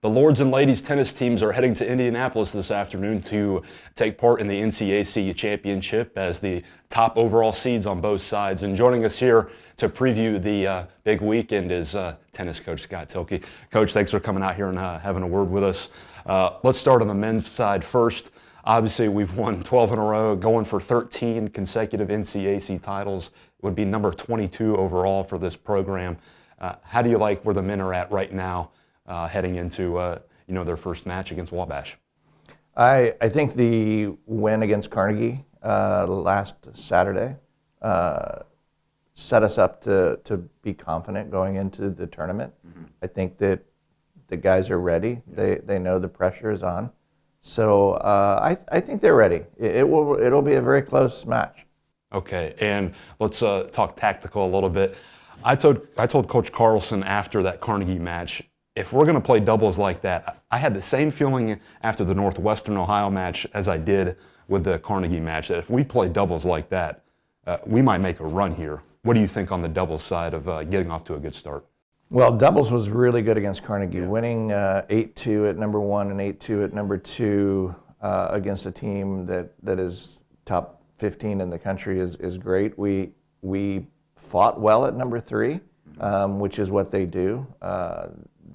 The Lords and Ladies tennis teams are heading to Indianapolis this afternoon to take part in the NCAC Championship as the top overall seeds on both sides. And joining us here to preview the big weekend is tennis coach Scott Thielke. Coach, thanks for coming out here and having a word with us. Let's start on the men's side first. Obviously, we've won 12 in a row, going for 13 consecutive NCAC titles. It would be number 22 overall for this program. How do you like where the men are at right now? Heading into their first match against Wabash? I think the win against Carnegie last Saturday set us up to be confident going into the tournament. Mm-hmm. I think that the guys are ready. Yeah. They know the pressure is on. So I think they're ready. It'll be a very close match. Okay, and let's talk tactical a little bit. I told Coach Carlson after that Carnegie match, if we're going to play doubles like that, I had the same feeling after the Northwestern Ohio match as I did with the Carnegie match, that if we play doubles like that, we might make a run here. What do you think on the doubles side of getting off to a good start? Well, doubles was really good against Carnegie, winning 8-2 at number 1 and 8-2 at number 2 against a team that is top 15 in the country is great. We fought well at number 3, which is what they do.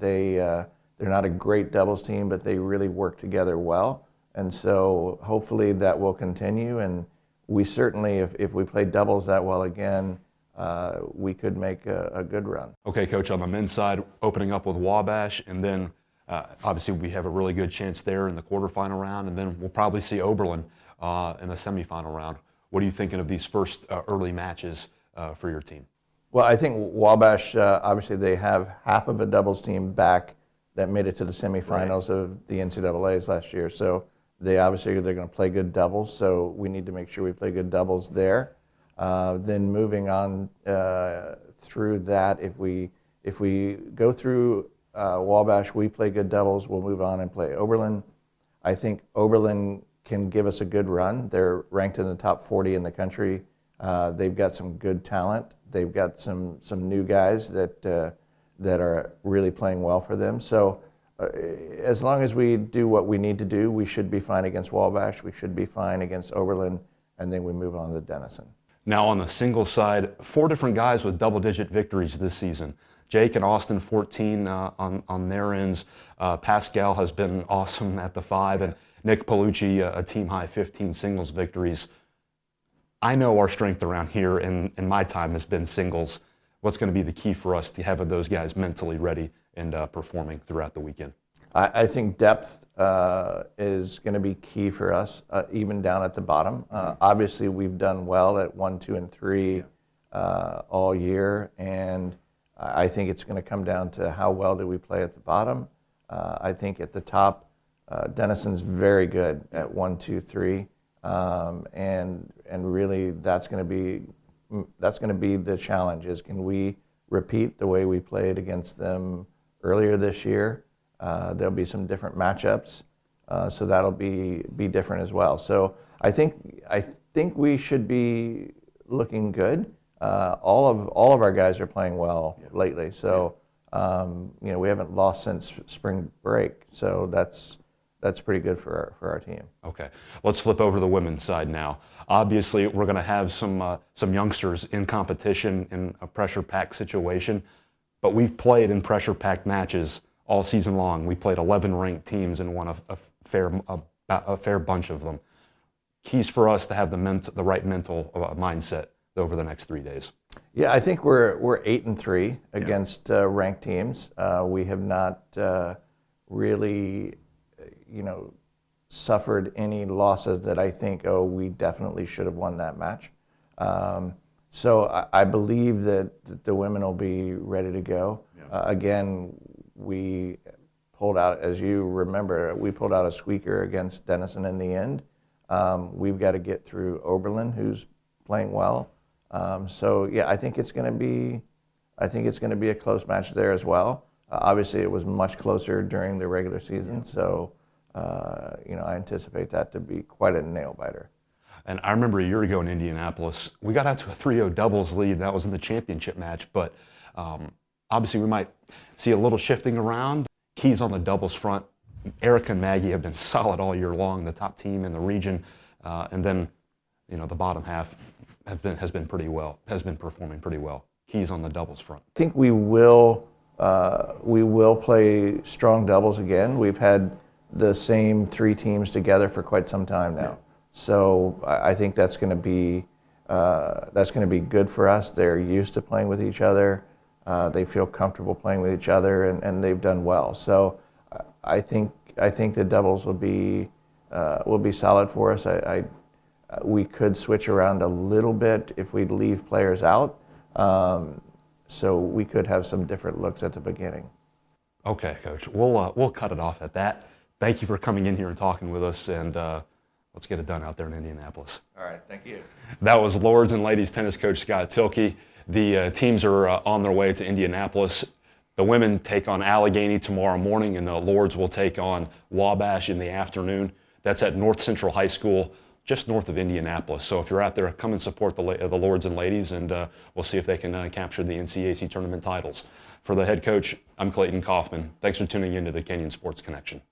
They're not a great doubles team, but they really work together well. And so hopefully that will continue. And we certainly, if we play doubles that well again, we could make a good run. Okay, Coach, on the men's side, opening up with Wabash, and then obviously we have a really good chance there in the quarterfinal round, and then we'll probably see Oberlin in the semifinal round. What are you thinking of these first early matches for your team? Well, I think Wabash, obviously they have half of a doubles team back that made it to the semifinals of the NCAAs last year. So they're going to play good doubles. So we need to make sure we play good doubles there. Then moving on through that, if we go through Wabash, we play good doubles, we'll move on and play Oberlin. I think Oberlin can give us a good run. They're ranked in the top 40 in the country. They've got some good talent. They've got some new guys that are really playing well for them. So as long as we do what we need to do, we should be fine against Wabash. We should be fine against Oberlin, and then we move on to Denison. Now on the singles side, 4 different guys with double-digit victories this season. Jake and Austin, 14 on their ends. Pascal has been awesome at the 5, and Nick Palucci, a team-high 15 singles victories. I know our strength around here in my time has been singles. What's going to be the key for us to have those guys mentally ready and performing throughout the weekend? I think depth is going to be key for us, even down at the bottom. Obviously, we've done well at 1, 2, and 3 all year, and I think it's going to come down to how well do we play at the bottom. I think at the top, Denison's very good at 1, 2, 3. And really that's going to be the challenge, is can we repeat the way we played against them earlier this year? There'll be some different matchups, so that'll be different as well. So I think we should be looking good. All of our guys are playing well lately, so we haven't lost since spring break, so that's pretty good for our team. Okay, let's flip over to the women's side now. Obviously, we're going to have some youngsters in competition in a pressure-packed situation, but we've played in pressure-packed matches all season long. We played 11 ranked teams and won a fair bunch of them. Keys for us to have the right mental mindset over the next 3 days. Yeah, I think we're 8-3 against ranked teams. We have not really suffered any losses that I think, we definitely should have won that match. So I believe that the women will be ready to go. Yeah. Again, we pulled out, as you remember, we pulled out a squeaker against Denison in the end. We've got to get through Oberlin, who's playing well. So yeah, I think it's going to be a close match there as well. Obviously, it was much closer during the regular season, so I anticipate that to be quite a nail biter. And I remember a year ago in Indianapolis, we got out to a 3-0 doubles lead. That was in the championship match, but obviously we might see a little shifting around. keys on the doubles front. Eric and Maggie have been solid all year long, the top team in the region, and then the bottom half has been performing pretty well. Keys on the doubles front. I think we will play strong doubles again. We've had the same 3 teams together for quite some time now, so I think that's going to be good for us. They're used to playing with each other. They feel comfortable playing with each other, and they've done well. So I think the doubles will be solid for us. We could switch around a little bit if we leave players out, so we could have some different looks at the beginning. Okay, Coach. We'll cut it off at that. Thank you for coming in here and talking with us, and let's get it done out there in Indianapolis. All right, thank you. That was Lords and Ladies tennis coach Scott Thielke. The teams are on their way to Indianapolis. The women take on Allegheny tomorrow morning, and the Lords will take on Wabash in the afternoon. That's at North Central High School, just north of Indianapolis. So if you're out there, come and support the Lords and Ladies, and we'll see if they can capture the NCAC tournament titles. For the head coach, I'm Clayton Kaufman. Thanks for tuning in to the Kenyon Sports Connection.